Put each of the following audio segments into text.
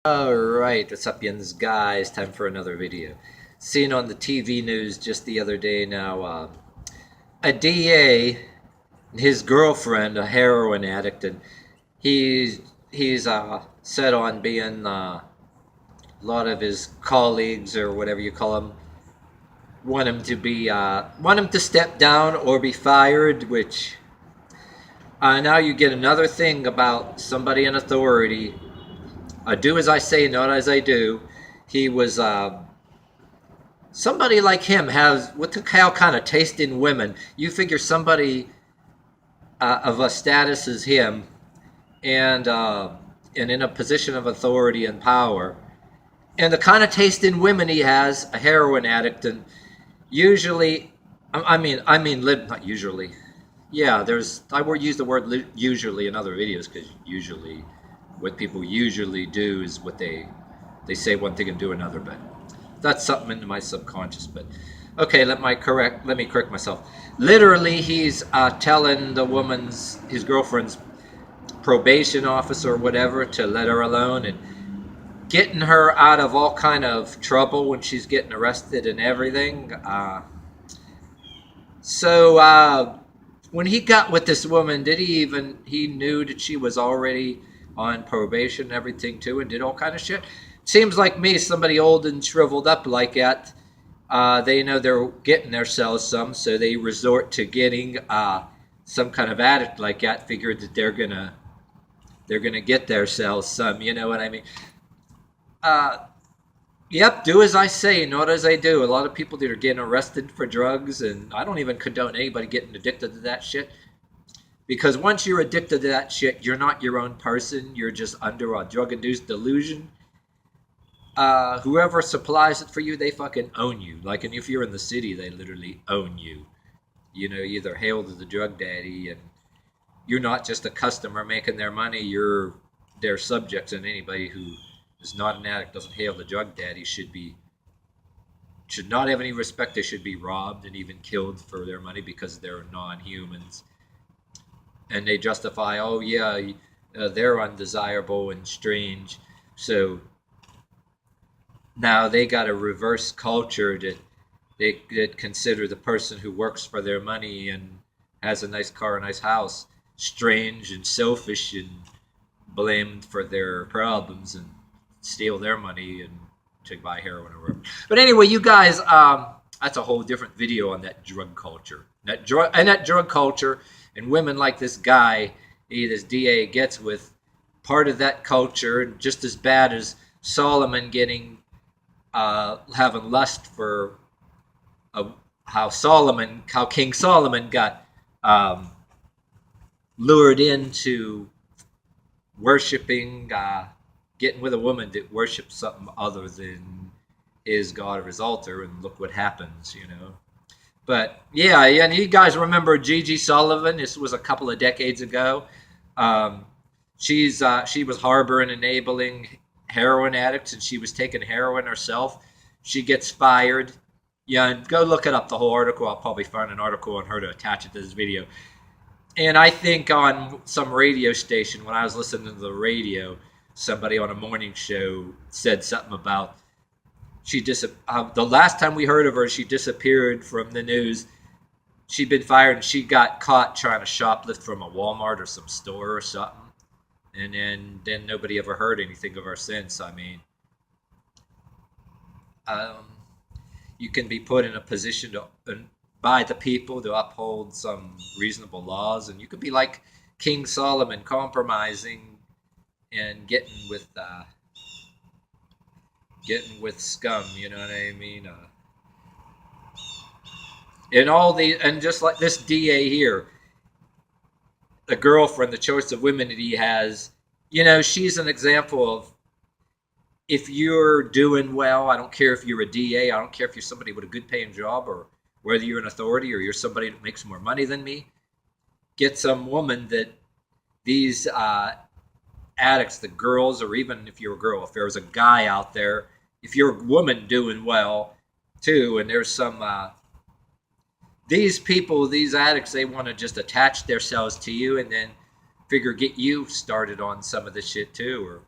Alright, what's up, yins guys? Time for another video. Seen on the TV news just the other day now, a DA and his girlfriend, a heroin addict, and he's set on being a lot of his colleagues or whatever you call them want him to step down or be fired. Which now you get another thing about somebody in authority. Do as I say, not as I do. He was somebody like him has what the hell kind of taste in women. You figure somebody of a status as him, and in a position of authority and power, and the kind of taste in women he has, a heroin addict, and usually, not usually. Yeah, I will use the word usually in other videos because usually what people usually do is what they say one thing and do another, but that's something into my subconscious. But okay, let me correct myself. Literally, he's telling his girlfriend's probation officer or whatever to let her alone, and getting her out of all kind of trouble when she's getting arrested and everything. So when he got with this woman, he knew that she was already on probation and everything too, and did all kind of shit? Seems like me, somebody old and shriveled up like that, they know they're getting themselves some, so they resort to getting some kind of addict like that, figured that they're gonna get themselves some, you know what I mean? Yep, do as I say, not as I do. A lot of people that are getting arrested for drugs, and I don't even condone anybody getting addicted to that shit. Because once you're addicted to that shit, you're not your own person. You're just under a drug-induced delusion. Whoever supplies it for you, they fucking own you. Like, and if you're in the city, they literally own you. You know, either hail to the drug daddy, and you're not just a customer making their money. You're their subjects, and anybody who is not an addict, doesn't hail the drug daddy, should not have any respect. They should be robbed and even killed for their money because they're non-humans. And they justify, oh yeah, they're undesirable and strange. So now they got a reverse culture that consider the person who works for their money and has a nice car, a nice house, strange and selfish and blamed for their problems, and steal their money and to buy heroin or whatever. But anyway, you guys, that's a whole different video on that drug culture. That drug culture and women like this guy, this DA gets with, part of that culture, just as bad as Solomon having lust for how King Solomon got lured into worshiping, getting with a woman that worships something other than his God or his altar, and look what happens, you know. But yeah, and you guys remember Gigi Sullivan? This was a couple of decades ago. She was harboring, enabling heroin addicts, and she was taking heroin herself. She gets fired. Yeah, and go look it up, the whole article. I'll probably find an article on her to attach it to this video. And I think on some radio station, when I was listening to the radio, somebody on a morning show said something about the last time we heard of her, she disappeared from the news. She'd been fired, and she got caught trying to shoplift from a Walmart or some store or something. And then nobody ever heard anything of her since. I mean, you can be put in a position by the people to uphold some reasonable laws, and you could be like King Solomon, compromising and getting with scum, you know what I mean? And just like this DA here, the girlfriend, the choice of women that he has, you know, she's an example of, if you're doing well, I don't care if you're a DA, I don't care if you're somebody with a good paying job, or whether you're an authority or you're somebody that makes more money than me, get some woman that these addicts, the girls, or even if you're a girl, if there's a guy out there, if you're a woman doing well too, and there's some these people, these addicts, they want to just attach themselves to you and then figure get you started on some of this shit too,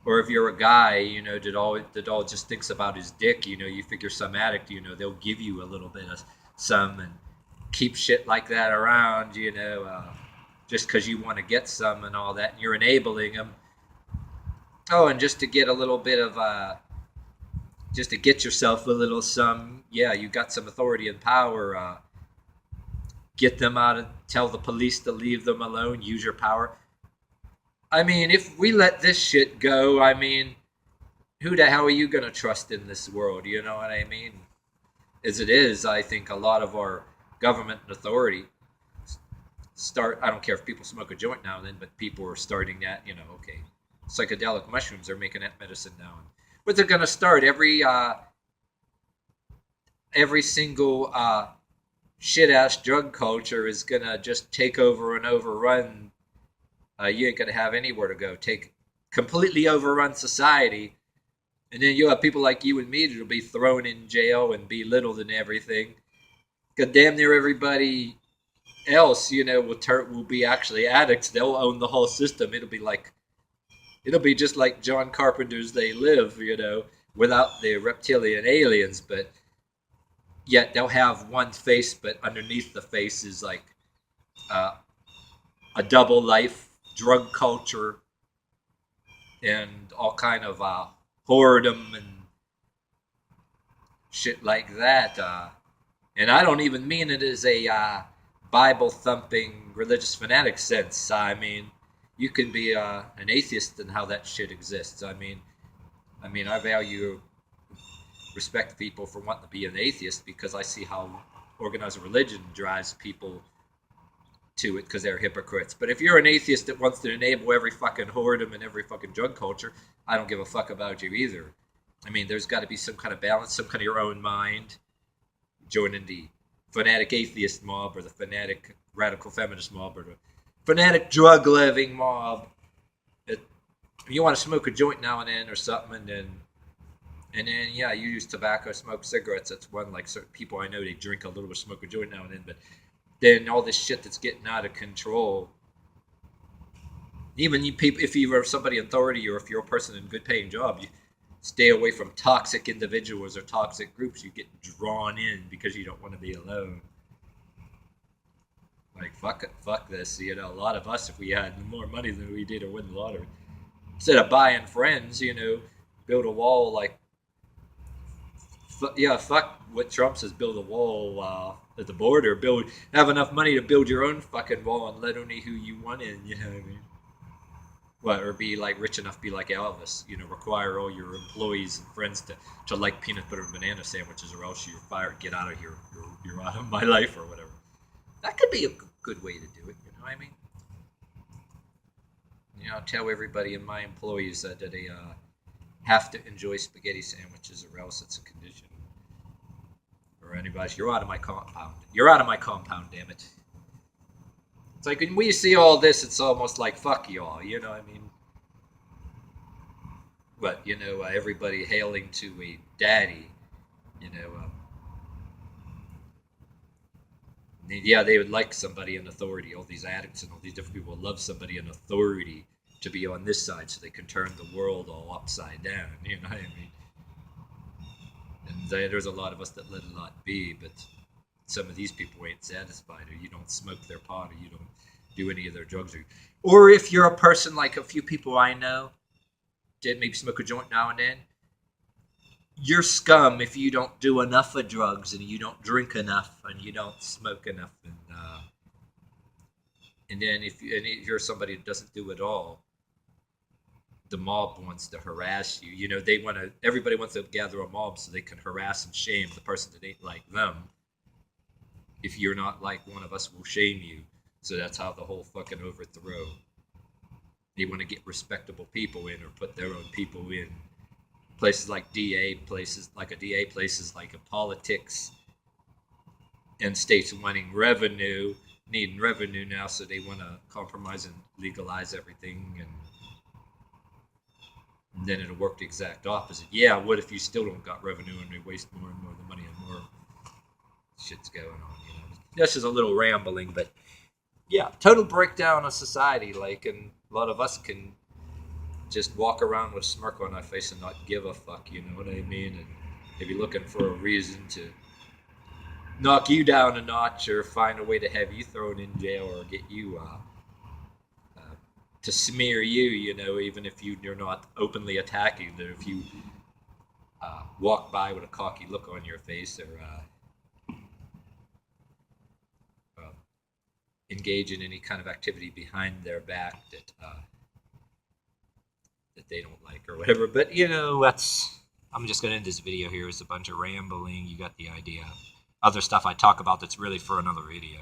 Or if you're a guy, that all just thinks about his dick, you figure some addict, they'll give you a little bit of some and keep shit like that around, just because you want to get some and all that, and you're enabling them. Oh, and just to get a little bit of, just to get yourself a little some, yeah, you got some authority and power. Get them out and tell the police to leave them alone. Use your power. I mean, if we let this shit go, I mean, who the hell are you going to trust in this world? You know what I mean? As it is, I think a lot of our government and authority I don't care if people smoke a joint now and then, but people are starting that, okay, psychedelic mushrooms are making that medicine now. But they're going to start every single shit ass drug culture is going to just take over and overrun. You ain't going to have anywhere to go. Take completely overrun society. And then you have people like you and me that'll be thrown in jail and belittled and everything. Because damn near everybody else, will be actually addicts. They'll own the whole system. It'll be just like John Carpenter's They Live, without the reptilian aliens, but yet they'll have one face, but underneath the face is like a double life, drug culture, and all kind of whoredom and shit like that. And I don't even mean it as a Bible thumping religious fanatic sense. I mean, you can be an atheist in how that shit exists. I mean, I value, respect people for wanting to be an atheist because I see how organized religion drives people to it because they're hypocrites. But if you're an atheist that wants to enable every fucking whoredom and every fucking drug culture, I don't give a fuck about you either. I mean, there's got to be some kind of balance, some kind of your own mind. Joining the fanatic atheist mob or the fanatic radical feminist mob or the fanatic drug loving mob. You want to smoke a joint now and then or something, and then yeah, you use tobacco, smoke cigarettes. That's one, like, certain people I know, they drink a little bit, smoke a joint now and then, but then all this shit that's getting out of control. Even you people, if you are somebody in authority or if you're a person in a good paying job, you stay away from toxic individuals or toxic groups. You get drawn in because you don't want to be alone. Like, fuck this. A lot of us, if we had more money than we did or win the lottery, instead of buying friends, build a wall. Like, fuck what Trump says, build a wall at the border. Have enough money to build your own fucking wall and let only who you want in, you know what I mean? What, or be like rich enough to be like Elvis, require all your employees and friends to like peanut butter and banana sandwiches, or else you're fired. Get out of here. You're out of my life, or whatever. That could be a good way to do it. You know what I mean? Tell everybody in my employees that they have to enjoy spaghetti sandwiches, or else it's a condition. Or anybody, you're out of my compound. You're out of my compound, damn it. It's like when we see all this, it's almost like fuck y'all, you know what I mean? But, everybody hailing to a daddy, yeah, they would like somebody in authority. All these addicts and all these different people love somebody in authority to be on this side so they can turn the world all upside down, you know what I mean? And there's a lot of us that let a lot be, but some of these people ain't satisfied, or you don't smoke their pot, or you don't do any of their drugs, or if you're a person like a few people I know that maybe smoke a joint now and then, you're scum if you don't do enough of drugs and you don't drink enough and you don't smoke enough, and then if you're somebody that doesn't do it all, the mob wants to harass you. Everybody wants to gather a mob so they can harass and shame the person that ain't like them. If you're not like one of us, we'll shame you. So that's how the whole fucking overthrow. They want to get respectable people in, or put their own people in places like places like a politics, and states wanting revenue, needing revenue now, so they want to compromise and legalize everything, and then it'll work the exact opposite. Yeah, what if you still don't got revenue and they waste more and more of the money and more shit's going on, This is a little rambling, but yeah, total breakdown of society, and a lot of us can just walk around with a smirk on our face and not give a fuck, you know what I mean? And maybe looking for a reason to knock you down a notch or find a way to have you thrown in jail or get you uh, to smear you, you know, even if you're not openly attacking, that if you walk by with a cocky look on your face or uh, engage in any kind of activity behind their back that they don't like or whatever. But you know, that's I'm just gonna end this video here. It's a bunch of rambling. You got the idea. Other stuff I talk about that's really for another video.